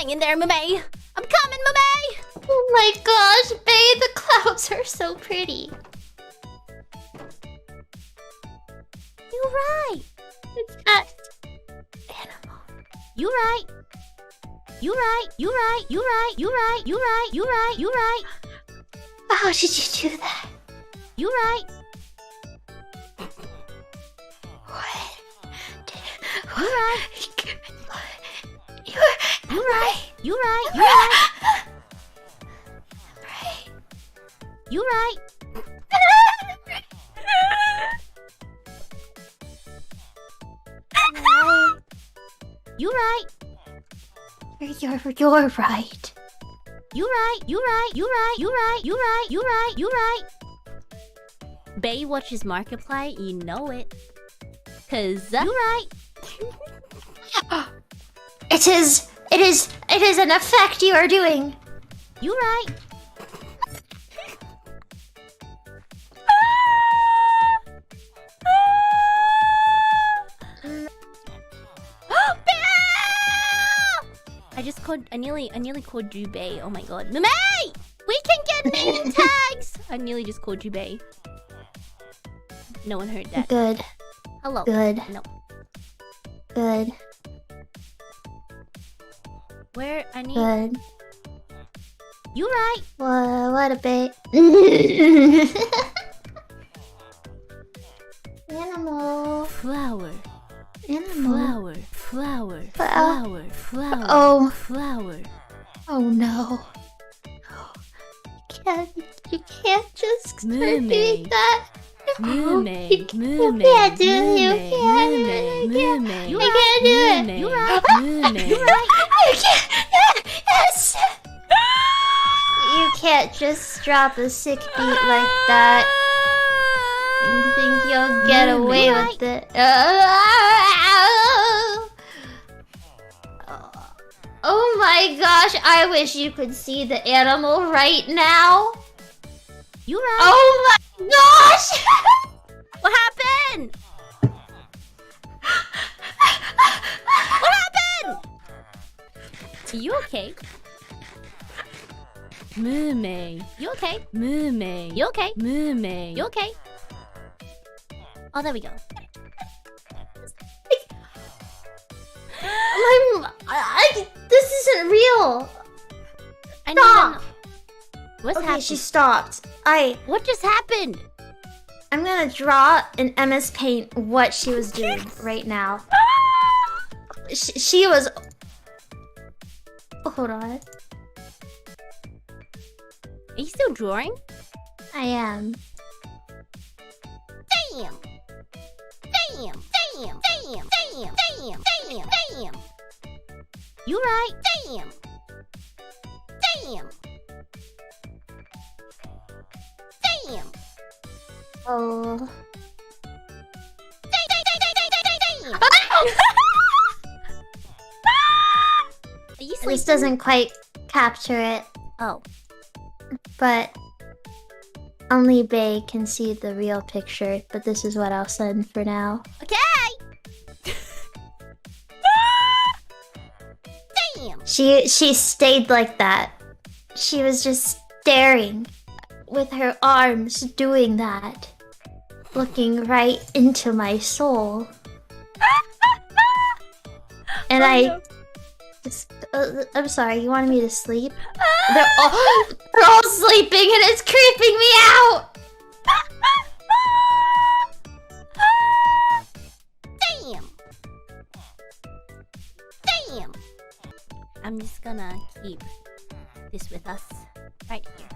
Hang in there, Mumei. I'm coming, Mumei. Oh my gosh, Bae, the clouds are so pretty. You're right. It's just animal. You're right. You're right. You're right. You're right. You're right. You're right. You're right. You're right. How did you do that? You're right. What? You're right. You're right. You're right. You're right. Right. You're right. You're right. You're right. You're right. You're right. You're right. You're right. You're right. You're right. You're right. Bae watches Markiplier, you know it. Cause you're right. It is an effect you are doing. You're right. I nearly called you Bae. Oh my god. Mumei! We can get name tags! I nearly just called you Bae. No one heard that. Good. Hello. Good. No. Good. Where I need Good. You right. What a bit. Animal. Flower. Animal. Flower. Flower. Flower. Oh. Flower. Oh no. You can't just start doing that. Mumei. You can't do it. You can't do it. Mumei. You can't do it. You're right. Mumei. You can't. Yes. You can't just drop a sick beat like that. You think you'll get away with it? Oh my gosh! I wish you could see the animal right now. You're right. Oh my gosh! What happened? What happened? Are you okay? Mumei. You okay? Mumei. You okay? Mumei. You okay? Oh, there we go. This isn't real. I Stop. know. What's Okay, happened? she stopped. What just happened? I'm gonna draw in MS Paint what she was doing right now. She was. Hold on. Are you still drawing? I am. Damn. Damn. Damn. Damn. Damn. Damn. Damn. Damn. You right. Damn. Damn. Damn. Oh. Damn. Are you sleeping? This doesn't quite capture it, Oh. but only Bae can see the real picture. But this is what I'll send for now. Okay. Damn. She stayed like that. She was just staring with her arms doing that. Looking right into my soul. And I'm sorry, you wanted me to sleep? They're all sleeping and it's creeping me out! Damn. Damn. I'm just gonna keep this with us right here.